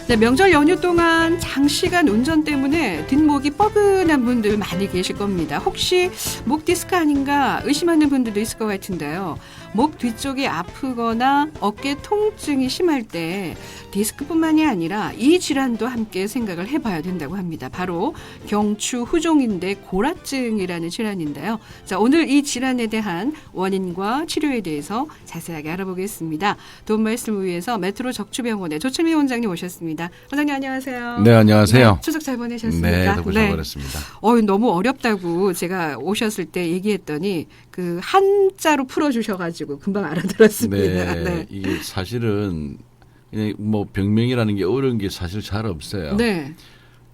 네, 명절 연휴 동안 장시간 운전 때문에 뒷목이 뻐근한 분들 많이 계실 겁니다. 혹시 목 디스크 아닌가 의심하는 분들도 있을 것 같은데요. 목 뒤쪽이 아프거나 어깨 통증이 심할 때 디스크뿐만이 아니라 이 질환도 함께 생각을 해봐야 된다고 합니다. 바로 경추 후종인대 골화증이라는 질환인데요. 자, 오늘 이 질환에 대한 원인과 치료에 대해서 자세하게 알아보겠습니다. 도움 말씀을 위해서 메트로 적추병원의 조철미 원장님 오셨습니다. 원장님 안녕하세요. 네, 안녕하세요. 네, 추석 잘 보내셨습니까? 네, 덕분 잘 보냈습니다. 너무 어렵다고 제가 오셨을 때 얘기했더니 그 한자로 풀어주셔가지고 금방 알아들었습니다. 네, 이게 사실은 그냥 뭐 병명이라는 게 어려운 게 사실 잘 없어요. 네.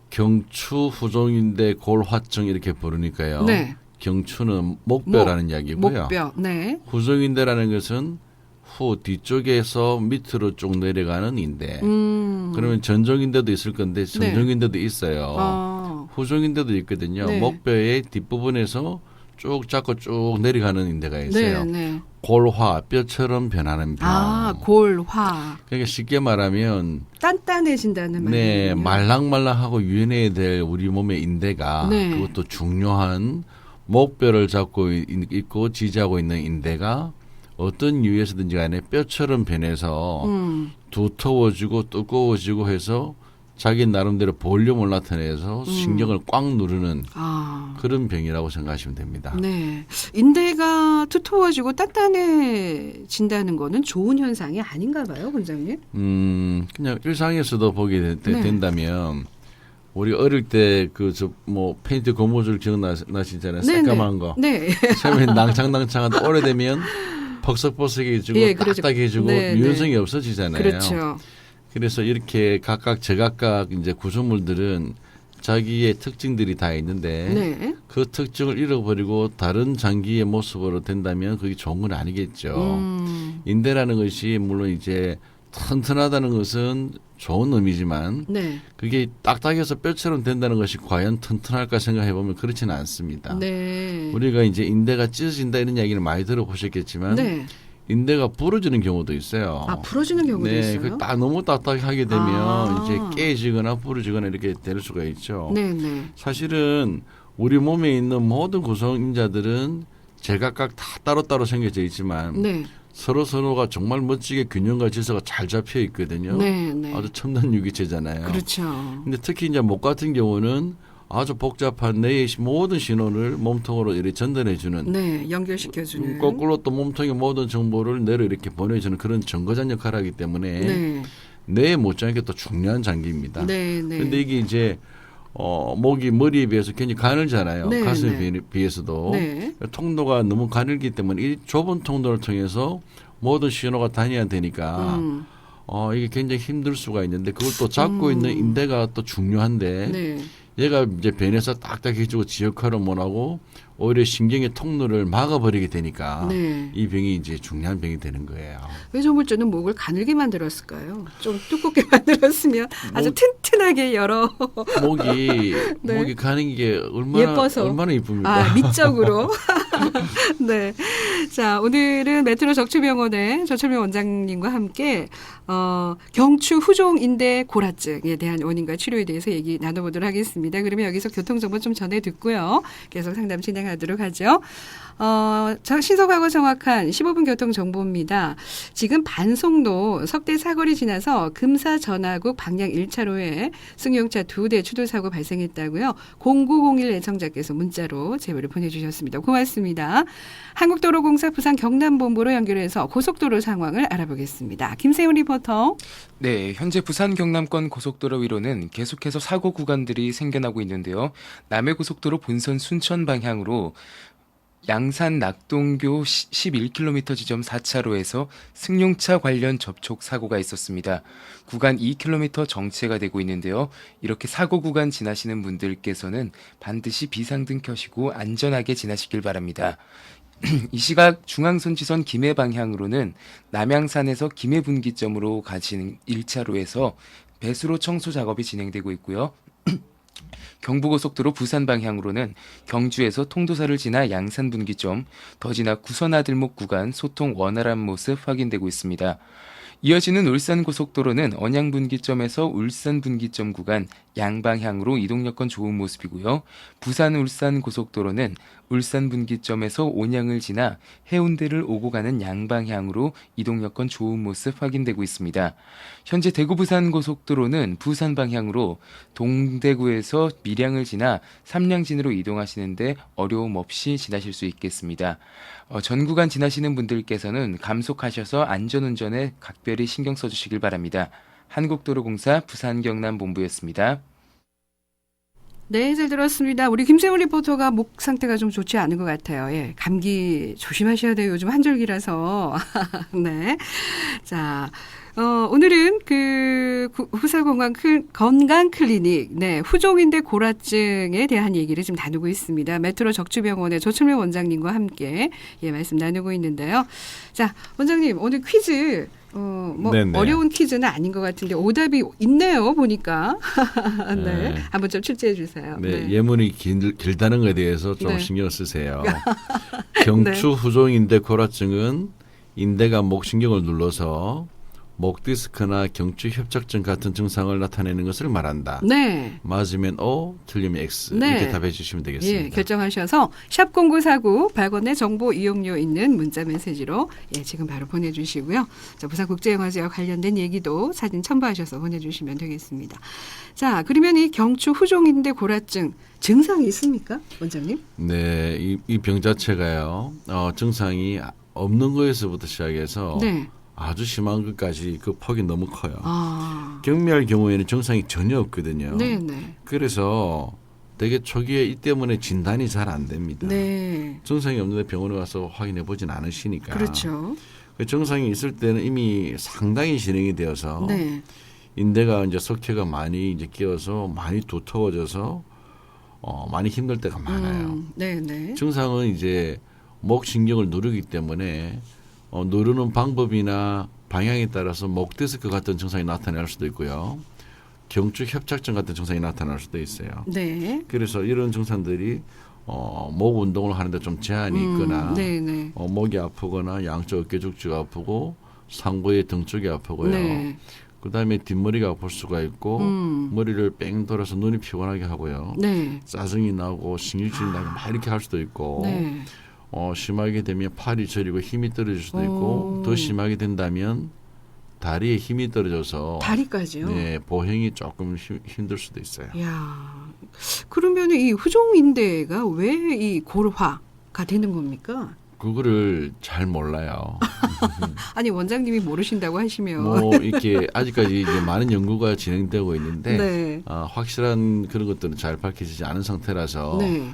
경추 후종인대 골화증 이렇게 부르니까요. 네. 경추는 목뼈라는 이야기고요. 목뼈. 네. 후종인대라는 것은 후 뒤쪽에서 밑으로 쭉 내려가는 인대. 그러면 전종인대도 있을 건데 전종인대도 있어요. 후종인대도 있거든요. 네. 목뼈의 뒷부분에서 쭉 잡고 쭉 내려가는 인대가 있어요. 네, 네. 골화, 뼈처럼 변하는 병. 아, 골화. 그러니까 쉽게 말하면 단단해진다는 네, 말이에요. 말랑말랑하고 유연해야 될 우리 몸의 인대가 네. 그것도 중요한 목뼈를 잡고 있고 지지하고 있는 인대가 어떤 이유에서든지 간에 뼈처럼 변해서 두터워지고 두꺼워지고 해서 자기 나름대로 볼륨을 나타내서 신경을 꽉 누르는 그런 병이라고 생각하시면 됩니다. 네. 인대가 두터워지고 단단해진다는 거는 좋은 현상이 아닌가 봐요, 원장님. 그냥 일상에서도 보게 된다면 우리 어릴 때 그 뭐 페인트 고무줄 기억나시잖아요. 새까만 거. 네. 처음에 낭창낭창하다 오래되면 벅석벅석해지고 예, 그렇죠. 딱딱해지고 네, 유연성이 네. 없어지잖아요. 그렇죠. 그래서 이렇게 각각 제각각 이제 구조물들은 자기의 특징들이 다 있는데 네. 그 특징을 잃어버리고 다른 장기의 모습으로 된다면 그게 좋은 건 아니겠죠. 인대라는 것이 물론 이제 튼튼하다는 것은 좋은 의미지만 네. 그게 딱딱해서 뼈처럼 된다는 것이 과연 튼튼할까 생각해 보면 그렇지는 않습니다. 네. 우리가 이제 인대가 찢어진다 이런 이야기를 많이 들어보셨겠지만 네. 인대가 부러지는 경우도 있어요. 아, 부러지는 경우도 네, 있어요? 그 딱 너무 딱딱하게 되면 이제 깨지거나 부러지거나 이렇게 될 수가 있죠. 네, 네. 사실은 우리 몸에 있는 모든 구성인자들은 제각각 다 따로따로 생겨져 있지만 네. 서로가 정말 멋지게 균형과 질서가 잘 잡혀 있거든요. 네, 네. 아주 첨단 유기체잖아요. 그렇죠. 근데 특히 이제 목 같은 경우는 아주 복잡한 뇌의 모든 신호를 몸통으로 이렇게 전달해주는 네, 연결시켜주는. 거꾸로 또 몸통의 모든 정보를 뇌로 이렇게 보내주는 그런 정거장 역할을 하기 때문에 네. 뇌에 못지않게 또 중요한 장기입니다. 네, 네. 그런데 이게 이제 목이 머리에 비해서 굉장히 가늘잖아요. 네, 가슴에 네. 비해서도 네. 통로가 너무 가늘기 때문에 이 좁은 통로를 통해서 모든 신호가 다녀야 되니까 이게 굉장히 힘들 수가 있는데 그걸 또 잡고 있는 인대가 또 중요한데 네. 얘가 이제 변해서 딱딱해지고 지 역할을 못하고 오히려 신경의 통로를 막아버리게 되니까 네. 이 병이 이제 중요한 병이 되는 거예요. 왜 조물주는 목을 가늘게 만들었을까요? 좀 두껍게 만들었으면 아주 튼튼하게 열어. 네. 목이 가는 게 얼마나 이쁩니까? 아, 미적으로. 네. 자, 오늘은 메트로 적추병원의 조철미 원장님과 함께 경추 후종인대 골화증에 대한 원인과 치료에 대해서 얘기 나눠보도록 하겠습니다. 그러면 여기서 교통정보 좀 전해 듣고요. 계속 상담 진행하도록 하죠. 신속하고 정확한 15분 교통정보입니다. 지금 반송로 석대 사거리 지나서 금사 전화국 방향 1차로에 승용차 2대 추돌사고 발생했다고요. 0901 애청자께서 문자로 제보를 보내주셨습니다. 고맙습니다. 한국도로공사 부산 경남본부로 연결해서 고속도로 상황을 알아보겠습니다. 김세훈 리포터. 네, 현재 부산 경남권 고속도로 위로는 계속해서 사고 구간들이 생겨나고 있는데요. 남해고속도로 본선 순천 방향으로 양산 낙동교 11km 지점 4차로에서 승용차 관련 접촉 사고가 있었습니다. 구간 2km 정체가 되고 있는데요. 이렇게 사고 구간 지나시는 분들께서는 반드시 비상등 켜시고 안전하게 지나시길 바랍니다. 이 시각 중앙선지선 김해 방향으로는 남양산에서 김해 분기점으로 가시는 1차로에서 배수로 청소 작업이 진행되고 있고요. 경부고속도로 부산 방향으로는 경주에서 통도사를 지나 양산 분기점, 더 지나 구선아들목 구간 소통 원활한 모습 확인되고 있습니다. 이어지는 울산고속도로는 언양분기점에서 울산분기점 구간 양방향으로 이동 여건 좋은 모습이고요. 부산-울산고속도로는 울산분기점에서 온양을 지나 해운대를 오고 가는 양방향으로 이동 여건 좋은 모습 확인되고 있습니다. 현재 대구-부산고속도로는 부산 방향으로 동대구에서 밀양을 지나 삼량진으로 이동하시는데 어려움 없이 지나실 수 있겠습니다. 전 구간 지나시는 분들께서는 감속하셔서 안전운전에 각별히 신경 써주시길 바랍니다. 한국도로공사 부산경남본부였습니다. 네, 잘 들었습니다. 우리 김세훈 리포터가 목 상태가 좀 좋지 않은 것 같아요. 예, 감기 조심하셔야 돼요. 요즘 한절기라서. 네. 자, 오늘은 후사건강클리닉, 네, 후종인대 고라증에 대한 얘기를 좀 나누고 있습니다. 메트로 적주병원의 조철명 원장님과 함께 예, 말씀 나누고 있는데요. 자, 원장님, 오늘 퀴즈, 네네. 어려운 퀴즈는 아닌 것 같은데 오답이 있네요, 보니까. 네. 네. 한번 좀 출제해 주세요. 네, 예문이 길다는 것에 대해서 좀 네. 신경 쓰세요. 경추 후종인대 고라증은 인대가 목신경을 눌러서 목 디스크나 경추 협착증 같은 증상을 나타내는 것을 말한다. 네. 맞으면 O, 틀리면 X 네. 이렇게 답해 주시면 되겠습니다. 예, 결정하셔서 샵 0949 100원의 정보 이용료 있는 문자 메시지로 예, 지금 바로 보내주시고요. 자, 부산국제영화제와 관련된 얘기도 사진 첨부하셔서 보내주시면 되겠습니다. 자, 그러면 이 경추 후종인대 고라증 증상이 있습니까, 원장님? 네, 이 병 자체가요. 증상이 없는 거에서부터 시작해서 네. 아주 심한 것까지 그 폭이 너무 커요. 아, 경미할 경우에는 증상이 전혀 없거든요. 네, 네, 그래서 되게 초기에 이 때문에 진단이 잘 안 됩니다. 네, 증상이 없는데 병원에 가서 확인해 보진 않으시니까. 그렇죠. 그 증상이 있을 때는 이미 상당히 진행이 되어서 네, 인대가 이제 석회가 많이 이제 끼어서 많이 두터워져서 많이 힘들 때가 많아요. 네, 네, 증상은 이제 목 신경을 누르기 때문에 누르는 방법이나 방향에 따라서 목 디스크 같은 증상이 나타날 수도 있고요. 경추 협착증 같은 증상이 나타날 수도 있어요. 네, 그래서 이런 증상들이 목 운동을 하는데 좀 제한이 있거나 네, 네, 목이 아프거나 양쪽 어깨 죽지가 아프고 상부의 등 쪽이 아프고요. 네, 그다음에 뒷머리가 아플 수가 있고 머리를 뺑 돌아서 눈이 피곤하게 하고요. 네, 짜증이 나고 신경질이 나고 막 이렇게 할 수도 있고 네. 심하게 되면 팔이 저리고 힘이 떨어질 수도 있고 오. 더 심하게 된다면 다리에 힘이 떨어져서 다리까지요? 네, 보행이 조금 힘들 수도 있어요. 야, 그러면 이 후종인대가 왜 이 골화가 되는 겁니까? 그거를 잘 몰라요. 아니 원장님이 모르신다고 하시면 뭐 이렇게 아직까지 이제 많은 연구가 진행되고 있는데 네, 확실한 그런 것들은 잘 밝혀지지 않은 상태라서 네,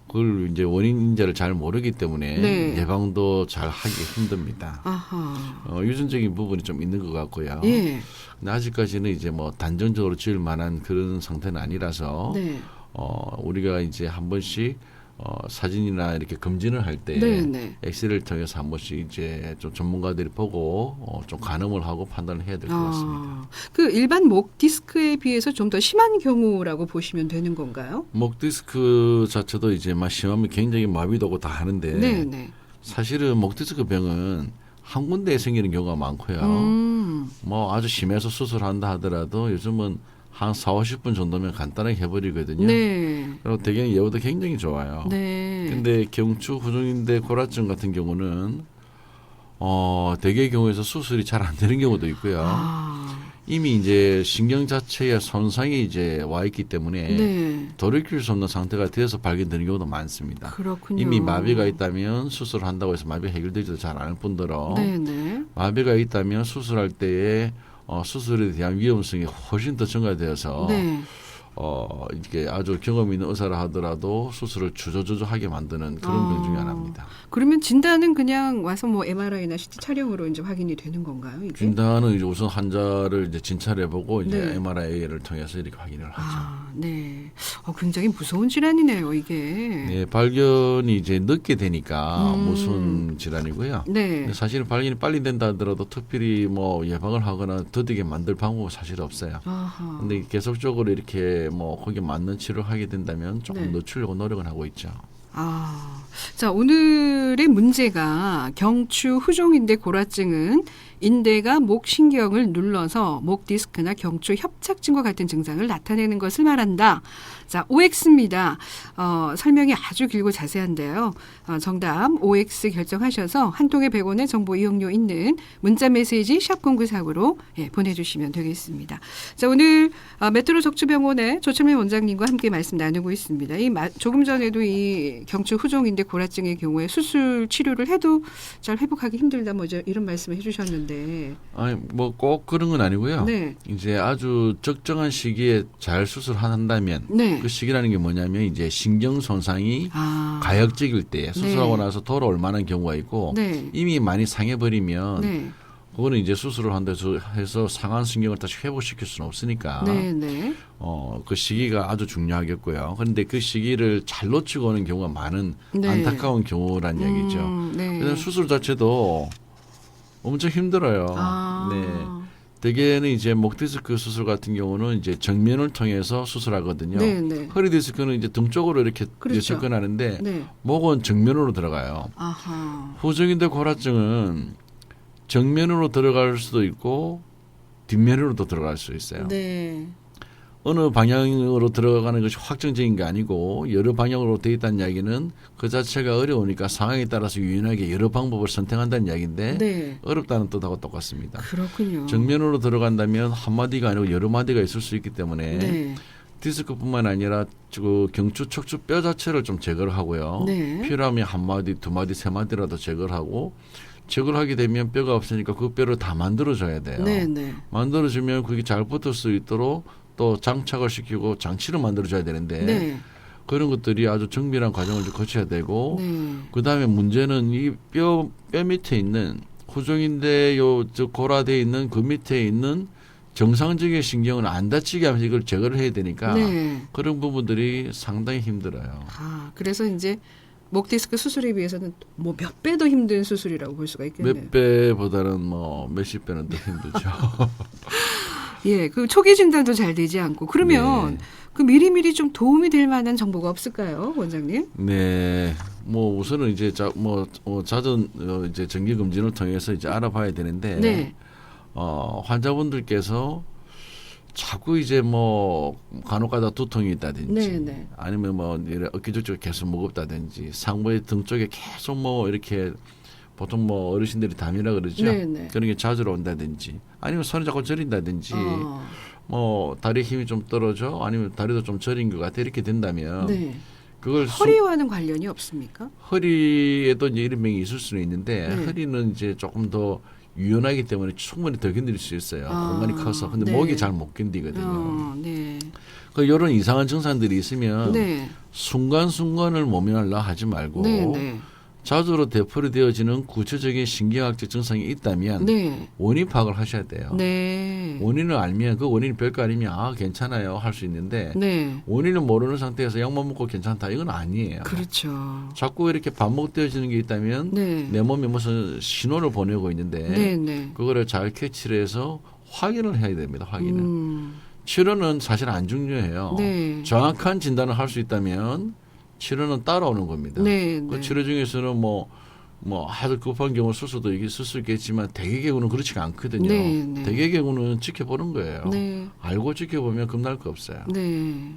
그걸 이제 원인 인자를 잘 모르기 때문에 네. 예방도 잘 하기 힘듭니다. 아하, 유전적인 부분이 좀 있는 것 같고요. 예, 근데 아직까지는 이제 뭐 단정적으로 지을 만한 그런 상태는 아니라서 네, 우리가 이제 한 번씩 사진이나 이렇게 검진을 할 때 네, 네. 엑스레이를 통해서 한 번씩 이제 좀 전문가들이 보고 좀 가늠을 하고 판단을 해야 될 것 같습니다. 그 일반 목 디스크에 비해서 좀 더 심한 경우라고 보시면 되는 건가요? 목 디스크 자체도 이제 막 심하면 굉장히 마비도 오고 다 하는데 네, 네. 사실은 목 디스크 병은 한 군데에 생기는 경우가 많고요. 뭐 아주 심해서 수술한다 하더라도 요즘은 한 40, 50분 정도면 간단하게 해버리거든요. 네, 그리고 대개 예후도 굉장히 좋아요. 네. 근데 경추 후종인대 고라증 같은 경우는 대개의 경우에서 수술이 잘 안 되는 경우도 있고요. 아, 이미 이제 신경 자체에 손상이 이제 와 있기 때문에 네, 돌이킬 수 없는 상태가 되어서 발견되는 경우도 많습니다. 그렇군요. 이미 마비가 있다면 수술을 한다고 해서 마비 해결되지도 잘 않을 뿐더러 네, 네. 마비가 있다면 수술할 때에 수술에 대한 위험성이 훨씬 더 증가되어서 네. 이게 아주 경험 있는 의사라 하더라도 수술을 주저주저하게 만드는 그런 병 중에 하나입니다. 그러면 진단은 그냥 와서 뭐 MRI나 CT 촬영으로 이제 확인이 되는 건가요? 이게? 진단은 이제 우선 환자를 이제 진찰해보고 이제 네. MRI를 통해서 이렇게 확인을 하죠. 아, 네. 굉장히 무서운 질환이네요, 이게. 네, 발견이 이제 늦게 되니까 음. 무슨 질환이고요. 네. 근데 사실은 발견이 빨리 된다 하더라도 특별히 뭐 예방을 하거나 더디게 만들 방법은 사실 없어요. 아하. 근데 계속적으로 이렇게 뭐 거기에 맞는 치료를 하게 된다면 조금 네. 늦추려고 노력은 하고 있죠. 아, 자, 오늘의 문제가 경추 후종인대 고라증은 인대가 목 신경을 눌러서 목 디스크나 경추 협착증과 같은 증상을 나타내는 것을 말한다. 자, OX입니다. 설명이 아주 길고 자세한데요. 정답 OX 결정하셔서 한 통에 100원의 정보 이용료 있는 문자 메시지 샵 0949로 보내주시면 되겠습니다. 자, 오늘 메트로 적추병원의 조철민 원장님과 함께 말씀 나누고 있습니다. 조금 전에도 이 경추 후종인대 고라증의 경우에 수술 치료를 해도 잘 회복하기 힘들다 뭐 이런 말씀을 해주셨는데. 아니 뭐 꼭 그런 건 아니고요. 네. 이제 아주 적정한 시기에 잘 수술한다면 네. 그 시기라는 게 뭐냐면 이제 신경 손상이 가역적일 때 수술하고 나서 돌아올 만한 경우가 있고 네. 이미 많이 상해버리면 네. 그거는 이제 수술을 한다고 해서 상한 신경을 다시 회복시킬 수는 없으니까 네. 네. 그 시기가 아주 중요하겠고요. 그런데 그 시기를 잘 놓치고 오는 경우가 많은 네. 안타까운 경우란 얘기죠. 네. 그래서 수술 자체도 엄청 힘들어요. 네. 대개는 이제 목 디스크 수술 같은 경우는 이제 정면을 통해서 수술하거든요. 네, 네. 허리 디스크는 이제 등 쪽으로 이렇게 그렇죠. 접근하는데 네. 목은 정면으로 들어가요. 아하. 후종인대 고라증은 정면으로 들어갈 수도 있고 뒷면으로도 들어갈 수 있어요. 네. 어느 방향으로 들어가는 것이 확정적인 게 아니고 여러 방향으로 돼 있다는 이야기는 그 자체가 어려우니까 상황에 따라서 유연하게 여러 방법을 선택한다는 이야기인데 네. 어렵다는 뜻하고 똑같습니다. 그렇군요. 정면으로 들어간다면 한 마디가 아니고 여러 마디가 있을 수 있기 때문에 네. 디스크뿐만 아니라 그 경추 척추 뼈 자체를 좀 제거를 하고요. 네. 필요하면 한 마디, 두 마디, 세 마디라도 제거를 하고 제거를 하게 되면 뼈가 없으니까 그 뼈를 다 만들어줘야 돼요. 네, 네. 만들어주면 그게 잘 붙을 수 있도록 또 장착을 시키고 장치를 만들어줘야 되는데 네. 그런 것들이 아주 정밀한 과정을 좀 거쳐야 되고 네. 그다음에 문제는 이 뼈 밑에 있는 후종인대 저 고라돼 있는 그 밑에 있는 정상적인 신경은 안 다치게 하면서 이걸 제거를 해야 되니까 네. 그런 부분들이 상당히 힘들어요. 그래서 이제 목 디스크 수술에 비해서는 뭐 몇 배 더 힘든 수술이라고 볼 수가 있겠네요. 몇 배보다는 뭐 몇십 배는 더 힘들죠. 예, 그 초기 진단도 잘 되지 않고 그러면 네. 그 미리미리 좀 도움이 될 만한 정보가 없을까요, 원장님? 네, 뭐 우선은 이제 잦은 이제 정기 검진을 통해서 이제 알아봐야 되는데 네. 환자분들께서 자꾸 이제 뭐 간혹가다 두통이 있다든지 네, 네. 아니면 뭐 어깨 쪽에 계속 무겁다든지 상부의 등 쪽에 계속 뭐 이렇게 보통 뭐 어르신들이 담이라 그러죠. 네, 네. 그런 게 자주 온다든지 아니면 손이 자꾸 저린다든지 어. 뭐 다리 힘이 좀 떨어져 아니면 다리도 좀 저린 것 같아 이렇게 된다면 네. 그걸 허리와는 관련이 없습니까? 허리에도 이제 이런 병이 있을 수는 있는데 네. 허리는 이제 조금 더 유연하기 때문에 충분히 더 견딜 수 있어요. 공간이 커서. 근데 네. 목이 잘 못 견디거든요. 네. 그 이런 이상한 증상들이 있으면 네. 순간순간을 모면하려 하지 말고 네, 네. 자주로 되풀이되어지는 구체적인 신경학적 증상이 있다면 네. 원인 파악을 하셔야 돼요. 네. 원인을 알면 그 원인이 별거 아니면 괜찮아요 할 수 있는데 네. 원인을 모르는 상태에서 약만 먹고 괜찮다 이건 아니에요. 그렇죠. 자꾸 이렇게 반복되어지는 게 있다면 네. 내 몸이 무슨 신호를 보내고 있는데 네, 네. 그거를 잘 캐치를 해서 확인을 해야 됩니다. 확인을. 치료는 사실 안 중요해요. 네. 정확한 진단을 할 수 있다면 치료는 따라오는 겁니다. 네, 그 네. 치료 중에서는 뭐 아주 급한 경우 수술도 있을 수 있겠지만 대개 경우는 그렇지가 않거든요. 네, 네. 대개 경우는 지켜보는 거예요. 네. 알고 지켜보면 겁날 거 없어요. 네.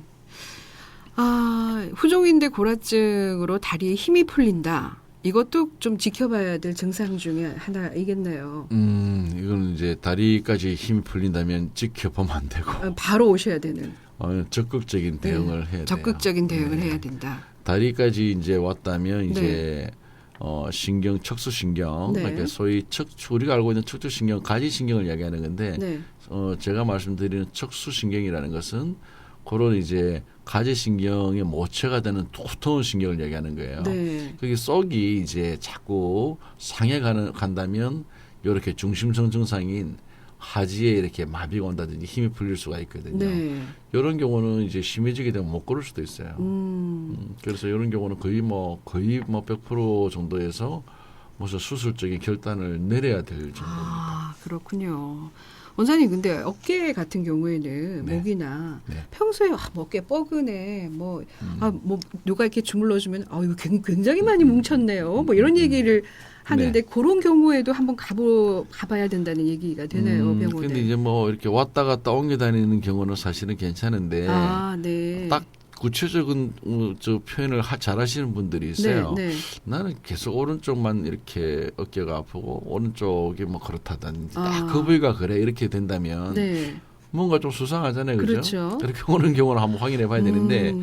후종인대 고라증으로 다리에 힘이 풀린다. 이것도 좀 지켜봐야 될 증상 중에 하나이겠네요. 이건 이제 다리까지 힘이 풀린다면 지켜보면 안 되고 바로 오셔야 되는. 적극적인 대응을 해야 돼요. 적극적인 대응을 네. 해야 된다. 다리까지 이제 왔다면 네. 이제 신경, 척수신경, 네. 그러니까 소위 우리가 알고 있는 척추신경, 가지신경을 이야기하는 건데 네. 제가 말씀드리는 척수신경이라는 것은 그런 이제 가지신경의 모체가 되는 두터운 신경을 얘기하는 거예요. 네. 그게 속이 이제 자꾸 상해 간다면 이렇게 중심성 증상인 하지에 이렇게 마비가 온다든지 힘이 풀릴 수가 있거든요. 네. 이런 경우는 이제 심해지게 되면 못 걸을 수도 있어요. 그래서 이런 경우는 거의 100% 정도에서 무슨 수술적인 결단을 내려야 될 정도입니다. 그렇군요. 원장님 근데 어깨 같은 경우에는 네. 목이나 네. 평소에 뭐 어깨 뻐근해 뭐 누가 이렇게 주물러주면 이거 굉장히 많이 뭉쳤네요. 뭐 이런 얘기를 하는데 그런 경우에도 한번 가봐야 된다는 얘기가 되네요, 병원에. 근데 이제 뭐 이렇게 왔다 갔다 옮겨 다니는 경우는 사실은 괜찮은데 네. 딱 구체적인 저 표현을 잘하시는 분들이 있어요. 네. 나는 계속 오른쪽만 이렇게 어깨가 아프고 오른쪽이 뭐 그렇다든지 딱 그 부위가 그래 이렇게 된다면 네. 뭔가 좀 수상하잖아요, 그죠? 그렇죠. 이렇게 오는 경우는 한번 확인해봐야 되는데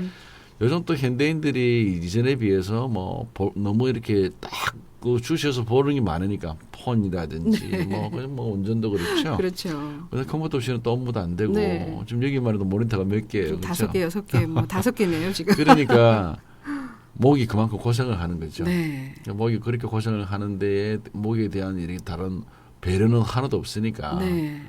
요즘 또 현대인들이 이전에 비해서 뭐 너무 이렇게 딱 그 주셔서 보는 게 많으니까 폰이라든지 뭐 운전도 그렇죠. 그렇죠. 그래서 컴퓨터 없이는 또 업무도 안 되고 네. 지금 여기만 해도 모니터가 몇 개예요. 그렇죠? 5개, 6개, 뭐 5개네요 지금. 그러니까 목이 그만큼 고생을 하는 거죠. 네. 목이 그렇게 고생을 하는데 목에 대한 이렇게 다른 배려는 하나도 없으니까 네.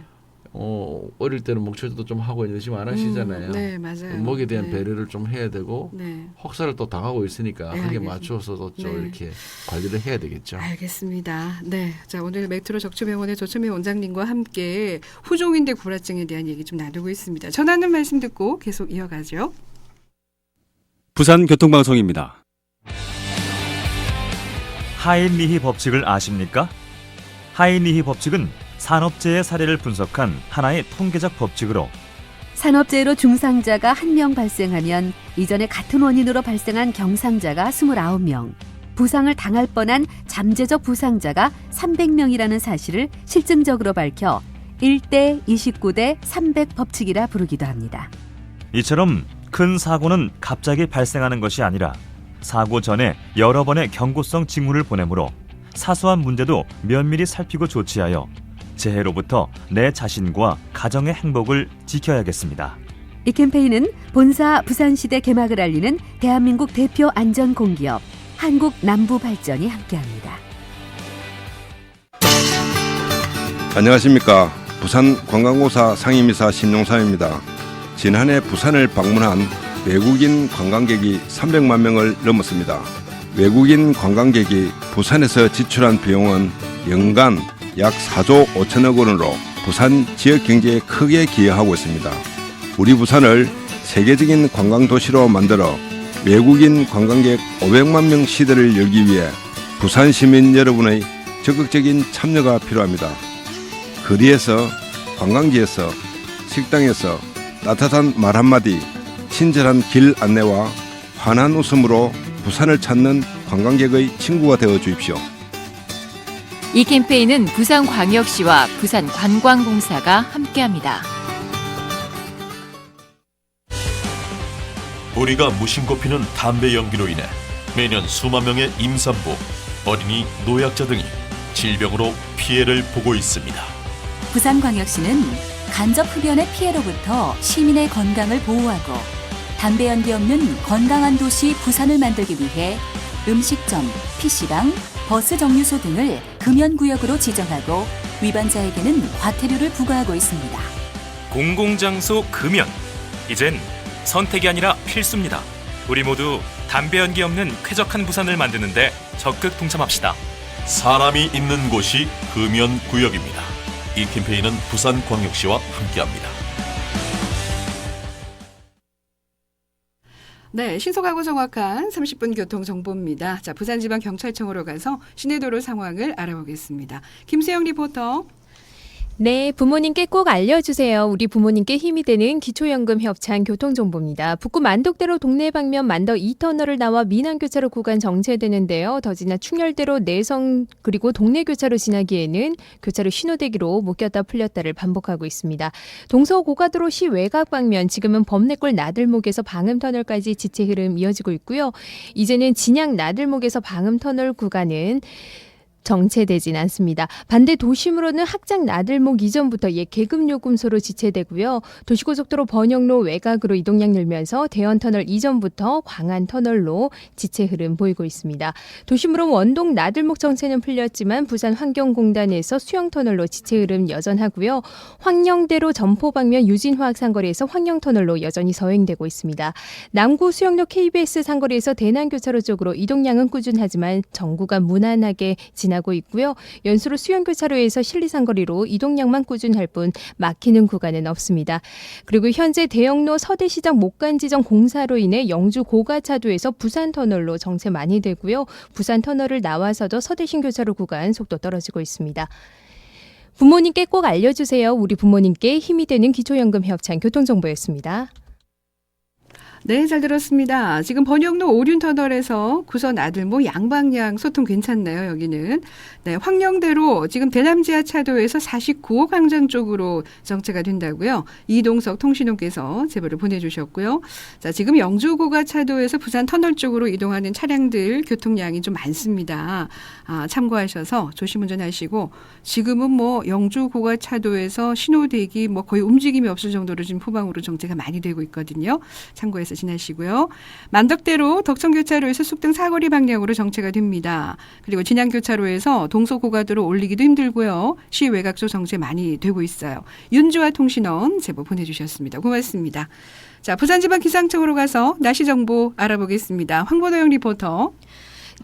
어릴 때는 목초도 좀 하고 있는데 지금 안 하시잖아요. 네, 맞아요. 목에 대한 네. 배려를 좀 해야 되고 네. 혹사를 또 당하고 있으니까 네, 거기에 알겠습니다. 맞춰서도 좀 네. 이렇게 관리를 해야 되겠죠. 알겠습니다. 네. 자, 오늘 메트로 적추병원의 조천미 원장님과 함께 후종인대 구라증에 대한 얘기 좀 나누고 있습니다. 전하는 말씀 듣고 계속 이어가죠. 부산교통방송입니다. 하인리히 법칙을 아십니까? 하인리히 법칙은 산업재해 사례를 분석한 하나의 통계적 법칙으로 산업재해로 중상자가 1명 발생하면 이전에 같은 원인으로 발생한 경상자가 29명, 부상을 당할 뻔한 잠재적 부상자가 300명이라는 사실을 실증적으로 밝혀 1대 29대 300 법칙이라 부르기도 합니다. 이처럼 큰 사고는 갑자기 발생하는 것이 아니라 사고 전에 여러 번의 경고성 징후를 보내므로 사소한 문제도 면밀히 살피고 조치하여 재해로부터 내 자신과 가정의 행복을 지켜야겠습니다. 이 캠페인은 본사 부산시대 개막을 알리는 대한민국 대표 안전공기업 한국남부발전이 함께합니다. 안녕하십니까. 부산관광공사 상임이사 신용삼입니다. 지난해 부산을 방문한 외국인 관광객이 300만 명을 넘었습니다. 외국인 관광객이 부산에서 지출한 비용은 연간 약 4조 5천억 원으로 부산 지역 경제에 크게 기여하고 있습니다. 우리 부산을 세계적인 관광도시로 만들어 외국인 관광객 500만 명 시대를 열기 위해 부산 시민 여러분의 적극적인 참여가 필요합니다. 거리에서, 관광지에서, 식당에서 따뜻한 말 한마디, 친절한 길 안내와 환한 웃음으로 부산을 찾는 관광객의 친구가 되어 주십시오. 이 캠페인은 부산광역시와 부산관광공사가 함께합니다. 우리가 무심코 피는 담배 연기로 인해 매년 수만 명의 임산부, 어린이, 노약자 등이 질병으로 피해를 보고 있습니다. 부산광역시는 간접 흡연의 피해로부터 시민의 건강을 보호하고 담배 연기 없는 건강한 도시 부산을 만들기 위해 음식점, PC방, 버스 정류소 등을 금연구역으로 지정하고 위반자에게는 과태료를 부과하고 있습니다. 공공장소 금연. 이젠 선택이 아니라 필수입니다. 우리 모두 담배 연기 없는 쾌적한 부산을 만드는데 적극 동참합시다. 사람이 있는 곳이 금연구역입니다. 이 캠페인은 부산광역시와 함께합니다. 네, 신속하고 정확한 30분 교통정보입니다. 자, 부산지방경찰청으로 가서 시내도로 상황을 알아보겠습니다. 김수영 리포터. 네, 부모님께 꼭 알려주세요. 우리 부모님께 힘이 되는 기초연금 협찬 교통정보입니다. 북구 만덕대로 동네 방면 만덕 2터널을 나와 민안교차로 구간 정체되는데요. 더 지나 충렬대로 내성 그리고 동네교차로 지나기에는 교차로 신호대기로 묶였다 풀렸다를 반복하고 있습니다. 동서고가도로 시외곽 방면 지금은 범내골 나들목에서 방음터널까지 지체 흐름 이어지고 있고요. 이제는 진양 나들목에서 방음터널 구간은 정체되진 않습니다. 반대 도심으로는 학장 나들목 이전부터 옛 계급요금소로 지체되고요. 도시고속도로 번영로 외곽으로 이동량 늘면서 대원터널 이전부터 광안터널로 지체 흐름 보이고 있습니다. 도심으로 원동 나들목 정체는 풀렸지만 부산환경공단에서 수영터널로 지체 흐름 여전하고요. 황령대로 점포 방면 유진화학 상거리에서 황령터널로 여전히 서행되고 있습니다. 남구 수영로 KBS 상거리에서 대난교차로 쪽으로 이동량은 꾸준하지만 정구가 무난하게 지나고 지나고 있고요. 연수로 수영교차로에서 실리산거리로 이동량만 꾸준할 뿐 막히는 구간은 없습니다. 그리고 현재 대영로 서대시장 목간지점 공사로 인해 영주 고가차도에서 부산터널로 정체 많이 되고요. 부산터널을 나와서도 서대신교차로 구간 속도 떨어지고 있습니다. 부모님께 꼭 알려주세요. 우리 부모님께 힘이 되는 기초연금 협찬 교통정보였습니다. 네, 잘 들었습니다. 지금 번영로 오륜터널에서 구선 아들모 양방향 소통 괜찮나요, 여기는? 네, 황령대로 지금 대남지하차도에서 49호 광장 쪽으로 정체가 된다고요. 이동석 통신원께서 제보를 보내주셨고요. 자, 지금 영주고가차도에서 부산터널 쪽으로 이동하는 차량들 교통량이 좀 많습니다. 참고하셔서 조심운전하시고 지금은 뭐 영주고가차도에서 신호대기 뭐 거의 움직임이 없을 정도로 지금 후방으로 정체가 많이 되고 있거든요. 참고해서 지나시고요. 만덕대로 덕천교차로에서 쑥등 사거리 방향으로 정체가 됩니다. 그리고 진양교차로에서 동서고가도로 올리기도 힘들고요. 시외곽도 정체 많이 되고 있어요. 윤주와 통신원 제보 보내주셨습니다. 고맙습니다. 자, 부산지방기상청으로 가서 날씨 정보 알아보겠습니다. 황보도영 리포터.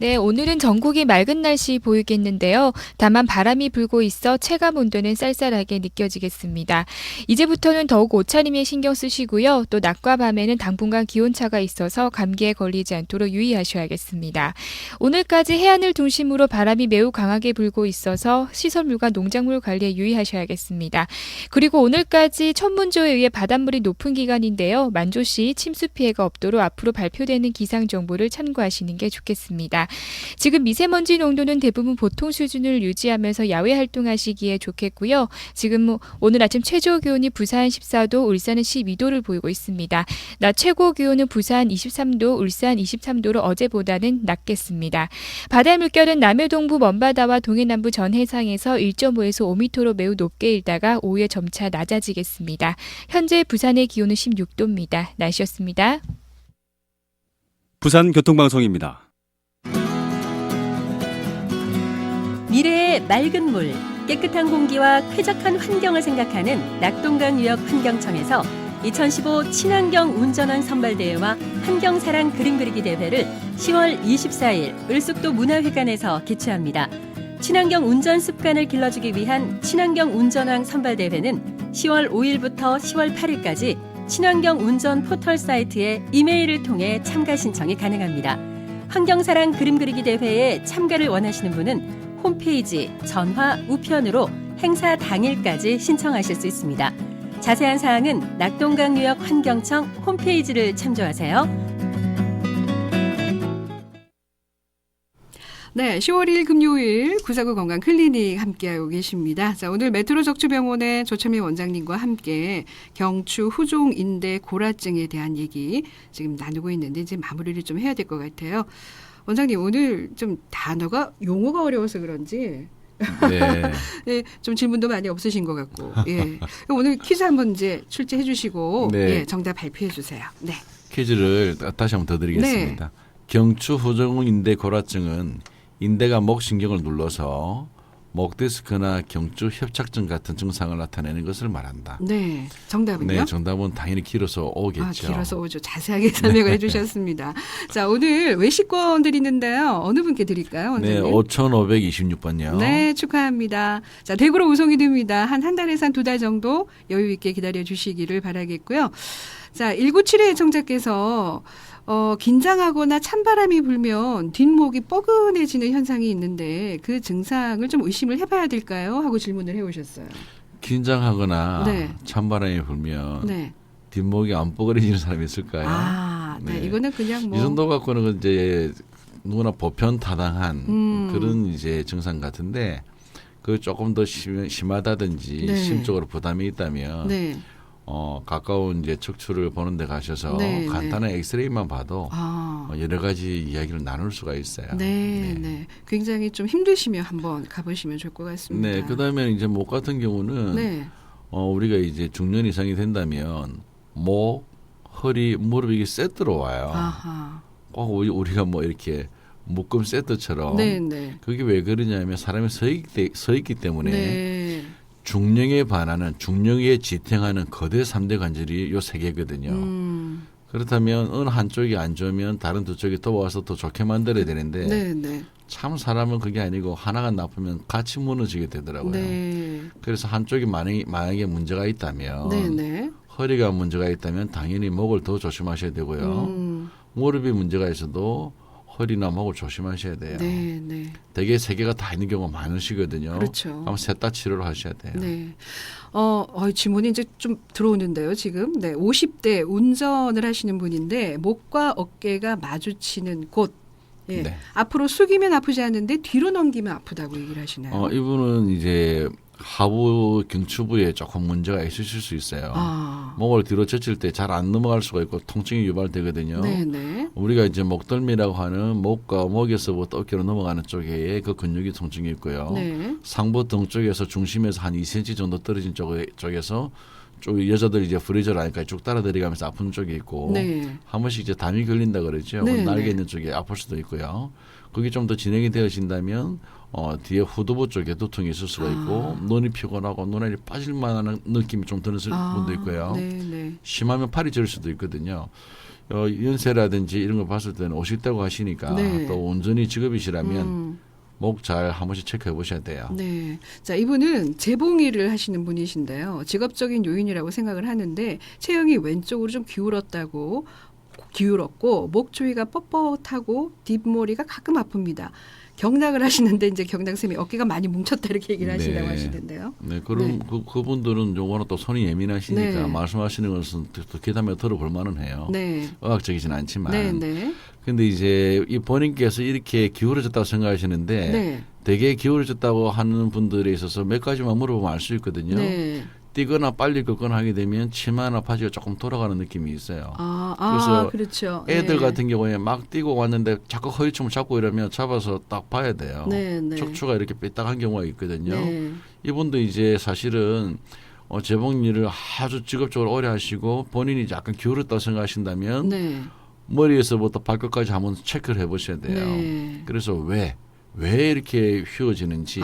네, 오늘은 전국이 맑은 날씨 보이겠는데요. 다만 바람이 불고 있어 체감 온도는 쌀쌀하게 느껴지겠습니다. 이제부터는 더욱 옷차림에 신경 쓰시고요. 또 낮과 밤에는 당분간 기온차가 있어서 감기에 걸리지 않도록 유의하셔야겠습니다. 오늘까지 해안을 중심으로 바람이 매우 강하게 불고 있어서 시설물과 농작물 관리에 유의하셔야겠습니다. 그리고 오늘까지 천문조에 의해 바닷물이 높은 기간인데요. 만조시 침수 피해가 없도록 앞으로 발표되는 기상 정보를 참고하시는 게 좋겠습니다. 지금 미세먼지 농도는 대부분 보통 수준을 유지하면서 야외 활동하시기에 좋겠고요. 지금 오늘 아침 최저 기온이 부산 14도, 울산은 12도를 보이고 있습니다. 낮 최고 기온은 부산 23도, 울산 23도로 어제보다는 낮겠습니다. 바다의 물결은 남해 동부 먼바다와 동해 남부 전 해상에서 1.5에서 5m로 매우 높게 일다가 오후에 점차 낮아지겠습니다. 현재 부산의 기온은 16도입니다. 날씨였습니다. 부산교통방송입니다. 미래의 맑은 물, 깨끗한 공기와 쾌적한 환경을 생각하는 낙동강유역 환경청에서 2015 친환경 운전왕 선발대회와 환경사랑 그림 그리기 대회를 10월 24일 을숙도 문화회관에서 개최합니다. 친환경 운전 습관을 길러주기 위한 친환경 운전왕 선발대회는 10월 5일부터 10월 8일까지 친환경 운전 포털 사이트에 이메일을 통해 참가 신청이 가능합니다. 환경사랑 그림 그리기 대회에 참가를 원하시는 분은 홈페이지, 전화, 우편으로 행사 당일까지 신청하실 수 있습니다. 자세한 사항은 낙동강유역 환경청 홈페이지를 참조하세요. 네, 10월 1일 금요일 구사구 건강 클리닉 함께하고 계십니다. 자, 오늘 메트로 적추병원의 조철미 원장님과 함께 경추 후종 인대 고라증에 대한 얘기 지금 나누고 있는데 이제 마무리를 좀 해야 될 것 같아요. 원장님, 오늘 좀 단어가 용어가 어려워서 그런지 네. 네, 좀 질문도 많이 없으신 것 같고, 예. 오늘 퀴즈 한번 이제 출제해 주시고, 네. 예, 정답 발표해 주세요. 네. 퀴즈를 다시 한번 더 드리겠습니다. 경추 후종 인대 고라증은 인대가 목신경을 눌러서 목 디스크나 경추 협착증 같은 증상을 나타내는 것을 말한다. 네, 정답은요? 네, 정답은 당연히 길어서 오겠죠. 길어서 오죠. 자세하게 설명을 해주셨습니다. 자, 오늘 외식권 드리는데요. 어느 분께 드릴까요, 원장님? 네, 5,526번요. 네, 축하합니다. 자, 대구로 우송이 됩니다. 한 달에서 한 2달 정도 여유 있게 기다려 주시기를 바라겠고요. 자, 197회 애청자께서 긴장하거나 찬바람이 불면 뒷목이 뻐근해지는 현상이 있는데 그 증상을 좀 의심을 해봐야 될까요? 하고 질문을 해오셨어요. 긴장하거나 네. 찬바람이 불면 네. 뒷목이 안 뻐근해지는 사람이 있을까요? 네. 이거는 그냥 뭐 이 정도 갖고는 이제 누구나 보편타당한 그런 이제 증상 같은데 그 조금 더 심하다든지 네. 심적으로 부담이 있다면 네. 가까운 이제 척추를 보는 데 가셔서 네, 간단한 엑스레이만 봐도 여러 가지 이야기를 나눌 수가 있어요. 네. 굉장히 좀 힘드시면 한번 가보시면 좋을 것 같습니다. 네. 그다음에 이제 목 같은 경우는 네. 우리가 이제 중년 이상이 된다면 목, 허리, 무릎 이게 세트로 와요. 아하. 꼭 우리가 뭐 이렇게 묶음 세트처럼 네, 네. 그게 왜 그러냐면 사람이 서 있기 때문에 네. 중령에 반하는 중령에 지탱하는 거대 3대 관절이 요 세 개거든요. 그렇다면 어느 한쪽이 안 좋으면 다른 두 쪽이 도와서 더 좋게 만들어야 되는데 네, 네. 참 사람은 그게 아니고 하나가 나쁘면 같이 무너지게 되더라고요. 네. 그래서 한쪽이 만약에 문제가 있다면 네, 네. 허리가 문제가 있다면 당연히 목을 더 조심하셔야 되고요. 무릎이 문제가 있어도 허리나 목을 조심하셔야 돼요. 네, 네. 대개 세 개가 다 있는 경우가 많으시거든요. 그렇죠. 아마 셋 다 치료를 하셔야 돼요. 네. 질문이 이제 좀 들어오는데요, 지금. 네. 50대 운전을 하시는 분인데 목과 어깨가 마주치는 곳. 예. 네. 앞으로 숙이면 아프지 않은데 뒤로 넘기면 아프다고 얘기를 하시나요? 이분은 이제 하부 경추 부에 조금 문제가 있으실 수 있어요. 목을 뒤로 젖힐 때 잘 안 넘어갈 수가 있고 통증이 유발되거든요. 네네. 우리가 이제 목덜미라고 하는 목과 목에서부터 어깨로 넘어가는 쪽에 그 근육이 통증이 있고요. 네. 상부 등 쪽에서 중심에서 한 2cm 정도 떨어진 쪽에서 쭉 여자들이 이제 프리저를 하니까 쭉 따라 내려가면서 아픈 쪽이 있고 네. 한 번씩 이제 담이 걸린다 그러죠. 네, 날개 네. 있는 쪽에 아플 수도 있고요. 그게 좀 더 진행이 되어진다면 뒤에 후두부 쪽에 두통이 있을 수가 있고 눈이 피곤하고 눈알이 빠질 만한 느낌이 좀 드는 분도 있고요. 네네. 심하면 팔이 저릴 수도 있거든요. 연세라든지 이런 거 봤을 때는 50대고 하시니까 네. 또 운전이 직업이시라면 목 잘 한 번씩 체크해 보셔야 돼요. 네. 자, 이분은 재봉 일을 하시는 분이신데요. 직업적인 요인이라고 생각을 하는데 체형이 왼쪽으로 좀 기울었고 목 주위가 뻣뻣하고 뒷머리가 가끔 아픕니다. 경락을 하시는데 이제 경락쌤이 어깨가 많이 뭉쳤다 이렇게 얘기를 하신다고 하시는데요. 네, 그럼 네. 그분들은 요거는 또 손이 예민하시니까 네. 말씀하시는 것은 또 귀담에 들어볼 만은 해요. 네. 의학적이진 않지만. 네, 네. 근데 이제 이 본인께서 이렇게 기울어졌다고 생각하시는데 네. 되게 기울어졌다고 하는 분들에 있어서 몇 가지만 물어보면 알 수 있거든요. 네. 뛰거나 빨리 걷거나 하게 되면 치마나 바지가 조금 돌아가는 느낌이 있어요. 그래서 그렇죠. 애들 네. 같은 경우에 막 뛰고 왔는데 자꾸 허리춤을 잡고 이러면 잡아서 딱 봐야 돼요. 네, 네. 척추가 이렇게 삐딱한 경우가 있거든요. 네. 이분도 이제 사실은 재봉 일을 아주 직업적으로 오래 하시고 본인이 약간 기울었다고 생각하신다면 네. 머리에서부터 발끝까지 한번 체크를 해보셔야 돼요. 네. 그래서 왜 이렇게 휘어지는지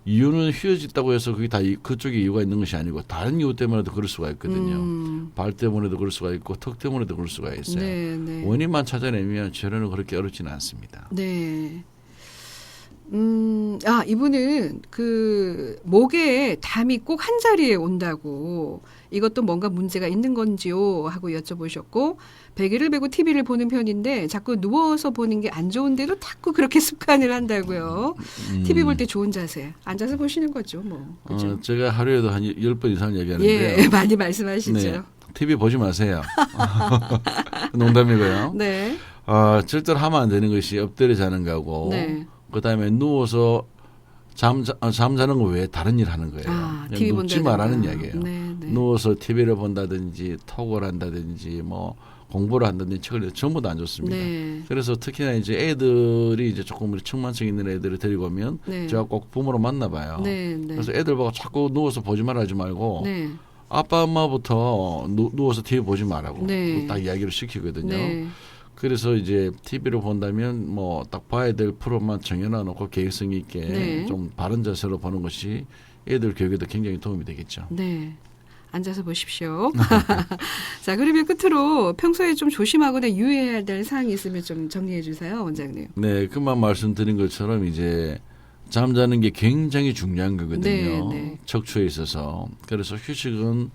이유는 휘어졌다고 해서 그게 다 그쪽에 이유가 있는 것이 아니고 다른 이유 때문에도 그럴 수가 있거든요. 발 때문에도 그럴 수가 있고 턱 때문에도 그럴 수가 있어요. 네, 네. 원인만 찾아내면 치료는 그렇게 어렵지는 않습니다. 네. 이분은 그 목에 담이 꼭 한 자리에 온다고 이것도 뭔가 문제가 있는 건지요 하고 여쭤보셨고 베개를 베고 TV를 보는 편인데 자꾸 누워서 보는 게 안 좋은데도 자꾸 그렇게 습관을 한다고요. TV 볼 때 좋은 자세 앉아서 보시는 거죠. 뭐. 그렇죠? 제가 하루에도 한 10번 이상 얘기하는데요. 예, 많이 말씀하시죠. 네, TV 보지 마세요. 농담이고요. 네. 절대로 하면 안 되는 것이 엎드려 자는 거고 네. 그다음에 누워서 잠자는 거 외에 다른 일 하는 거예요. TV 눕지 본다든가. 말라는 이야기예요. 네, 네. 누워서 TV를 본다든지 톡을 한다든지 뭐 공부를 한다든지 책을 전부 다 안 좋습니다. 네. 그래서 특히나 이제 애들이 이제 조금 청만성 있는 애들을 데리고 오면 네. 제가 꼭 부모로 만나봐요. 네, 네. 그래서 애들 보고 자꾸 누워서 보지 말아하지 말고 네. 아빠 엄마부터 누워서 TV 보지 말라고 네. 딱 이야기를 시키거든요. 네. 그래서 이제 TV를 본다면 뭐 딱 봐야 될 프로만 정해놔 놓고 계획성 있게 네. 좀 바른 자세로 보는 것이 애들 교육에도 굉장히 도움이 되겠죠. 네. 앉아서 보십시오. 자, 그러면 끝으로 평소에 좀 조심하거나 유의해야 될 사항이 있으면 좀 정리해 주세요, 원장님. 네, 그만 말씀드린 것처럼 이제 잠자는 게 굉장히 중요한 거거든요. 네, 네. 척추에 있어서. 그래서 휴식은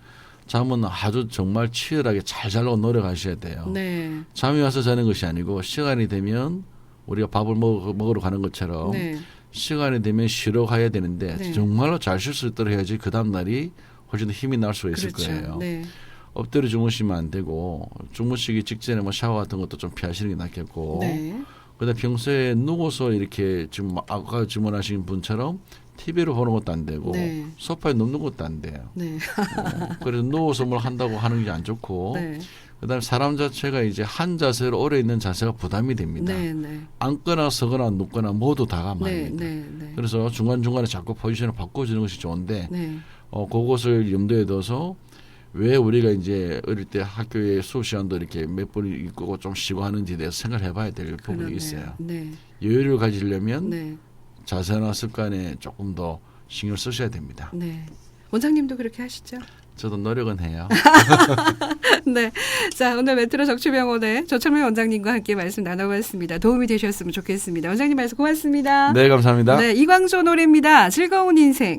잠은 아주 정말 치열하게 잘 자려고 노력하셔야 돼요. 네. 잠이 와서 자는 것이 아니고 시간이 되면 우리가 밥을 먹으러 가는 것처럼 네. 시간이 되면 쉬러 가야 되는데 네. 정말로 잘 쉴 수 있도록 해야지 그 다음 날이 훨씬 더 힘이 날 수가 있을 그렇죠. 거예요. 네. 엎드려 주무시면 안 되고 주무시기 직전에 뭐 샤워 같은 것도 좀 피하시는 게 낫겠고 네. 그다음 평소에 누워서 이렇게 지금 아까 주문하신 분처럼 TV를 보는 것도 안 되고 네. 소파에 눕는 것도 안 돼요. 네. 그래서 누워서 뭘 한다고 하는 게 안 좋고 네. 그다음에 사람 자체가 이제 한 자세로 오래 있는 자세가 부담이 됩니다. 네. 네. 앉거나 서거나 눕거나 모두 다가 네. 말입니다. 네. 네. 그래서 중간중간에 자꾸 포지션을 바꿔주는 것이 좋은데 네. 그것을 염두에 둬서 왜 우리가 이제 어릴 때 학교에 수업 시간도 이렇게 몇 번 있고 좀 쉬고 하는지에 대해서 생각을 해봐야 될 부분이 그러네요. 있어요. 네. 여유를 가지려면 네. 자세나 습관에 조금 더 신경 쓰셔야 됩니다. 네. 원장님도 그렇게 하시죠? 저도 노력은 해요. 네. 자, 오늘 메트로 적추병원의 조철민 원장님과 함께 말씀 나눠봤습니다. 도움이 되셨으면 좋겠습니다. 원장님 말씀 고맙습니다. 네, 감사합니다. 네, 이광조 노래입니다. 즐거운 인생.